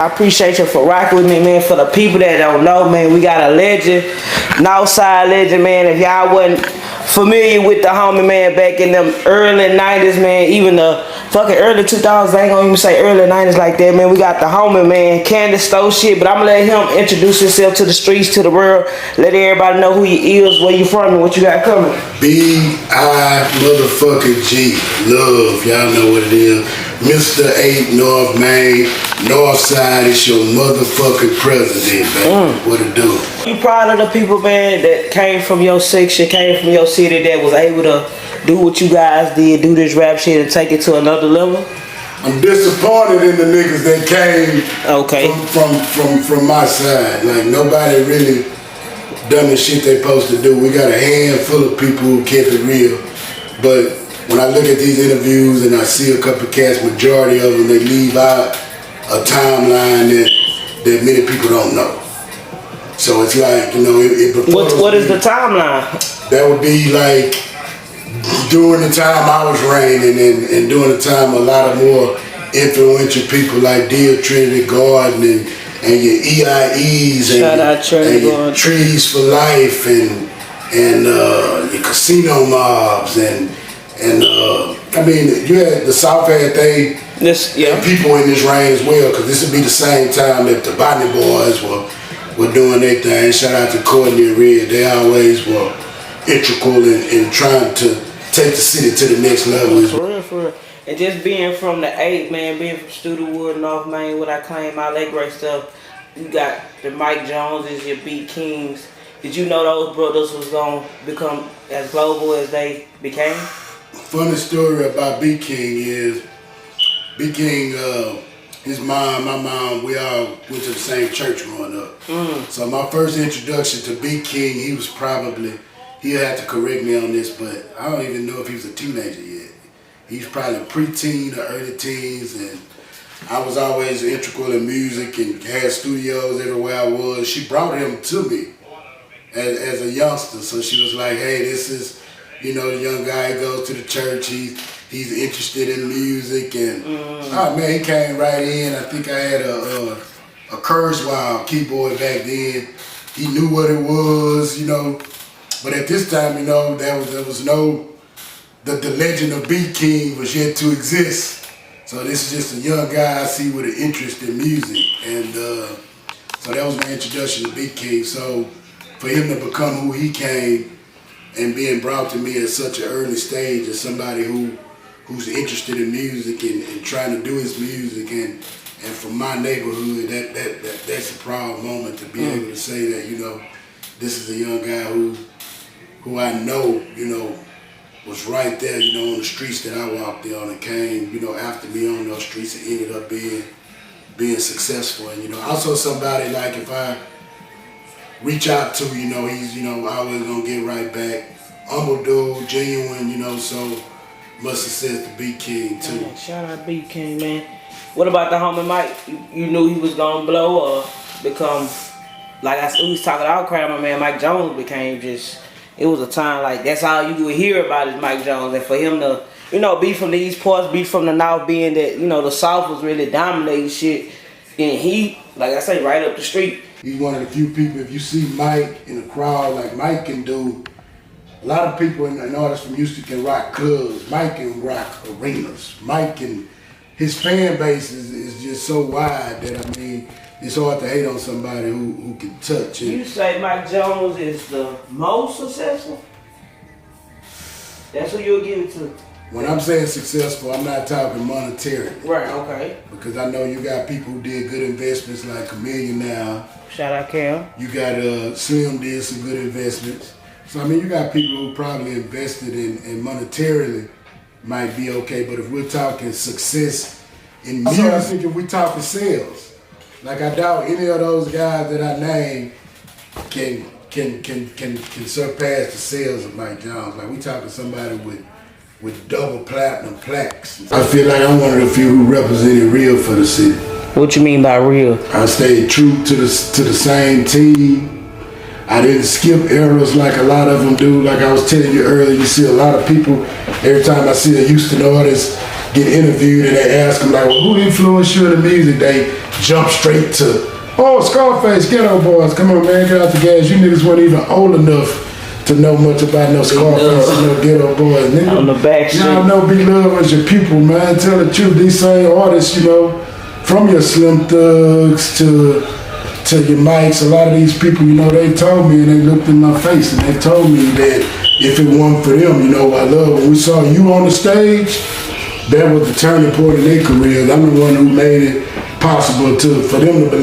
I appreciate you for rocking with me, man. For the people that don't know, man, we got a legend, Northside legend, man. If y'all wasn't familiar with the homie, man, back in them early 90s, man, even the fucking early 2000s, I ain't gonna even say early 90s like that, man. We got the homie, man, Candace stole shit, but I'm gonna let him introduce himself to the streets, to the world, let everybody know who he is, where you from, and what you got coming. B.I. motherfucking G. Love, y'all know what it is. Mr. 8 North Main, Northside is your motherfucking president, baby. What it do? You proud of the people, man, that came from your section, came from your city, that was able to do what you guys did, do this rap shit and take it to another level? I'm disappointed in the niggas that came from my side. Like, nobody really done the shit they supposed to do. We got a handful of people who kept it real. But when I look at these interviews and I see a couple of cats, majority of them, they leave out a timeline that many people don't know. So it's like, you know, what is the timeline? That would be like during the time I was reigning and during the time a lot of more influential people like Dear Trinity Garden and your EIEs and your Trees for Life and your casino mobs and I mean, you had the South had people in this reign as well, because this would be the same time that the Botany Boys were doing their thing. Shout out to Courtney and Red. They always were integral in trying to take the city to the next level. For real. And just being from the 8, man, being from Studewood, North Main, what I claim, all that great stuff. You got the Mike Joneses, your Beat Kings. Did you know those brothers was going to become as global as they became? Funny story about B King is, B King, his mom, my mom, we all went to the same church growing up. So my first introduction to B King, he was probably, he'll have to correct me on this, but I don't even know if he was a teenager yet. He's probably preteen or early teens, and I was always integral in music and had studios everywhere I was. She brought him to me as a youngster, so she was like, hey, this is, you know, the young guy goes to the church, he's interested in music, and oh man, he came right in. I think I had a Kurzweil keyboard back then. He knew what it was, you know, but at this time, you know, there was no, the legend of B King was yet to exist. So this is just a young guy I see with an interest in music, and so that was my introduction to B King. So for him to become who he came, and being brought to me at such an early stage as somebody who's interested in music and trying to do his music and from my neighborhood, that's a proud moment to be able to say that, you know, this is a young guy who I know, you know, was right there, you know, on the streets that I walked on and came, you know, after me on those streets and ended up being successful. And, you know, also somebody like if I reach out to, you know, he's, you know, always gonna get right back. Humble dude, genuine, you know, so much success to B King too. Man, shout out B King, man. What about the homie Mike? You knew he was gonna blow or become, like we was talking our crowd, my man Mike Jones became just, it was a time like that's all you would hear about is Mike Jones. And for him to, you know, be from the East parts, be from the North, being that, you know, the South was really dominating shit. And he, like I say, right up the street. He's one of the few people, if you see Mike in a crowd like Mike can do, a lot of people and artists from Houston can rock clubs. Mike can rock arenas. Mike can, his fan base is just so wide that, I mean, it's hard to hate on somebody who can touch it. You say Mike Jones is the most successful? That's who you'll give it to. When I'm saying successful, I'm not talking monetarily. Right, okay. Because I know you got people who did good investments like Chameleon now. Shout out Cam. You got Slim did some good investments. So I mean, you got people who probably invested in monetarily might be okay, but if we're talking success in music, I think if we talking sales, like I doubt any of those guys that I named can surpass the sales of Mike Jones. Like we talking somebody with double platinum plaques. I feel like I'm one of the few who represented real for the city. What you mean by real? I stayed true to the same team. I didn't skip eras like a lot of them do. Like I was telling you earlier, you see a lot of people, every time I see a Houston artist get interviewed and they ask them like, well, who influenced you in the music? jump straight to, oh, Scarface, Ghetto Boys, come on, man, get out the gas. You niggas weren't even old enough to know much about no Scarface and no Ghetto Boys. Nigga, on the back street. y'all know Big Love was your people, man. Tell the truth, these same artists, you know, from your Slim Thugs to your Mikes, a lot of these people, you know, they told me and they looked in my face and they told me that if it weren't for them, you know, I love when we saw you on the stage, that was the turning point in their careers. I'm the one who made it possible for them to believe.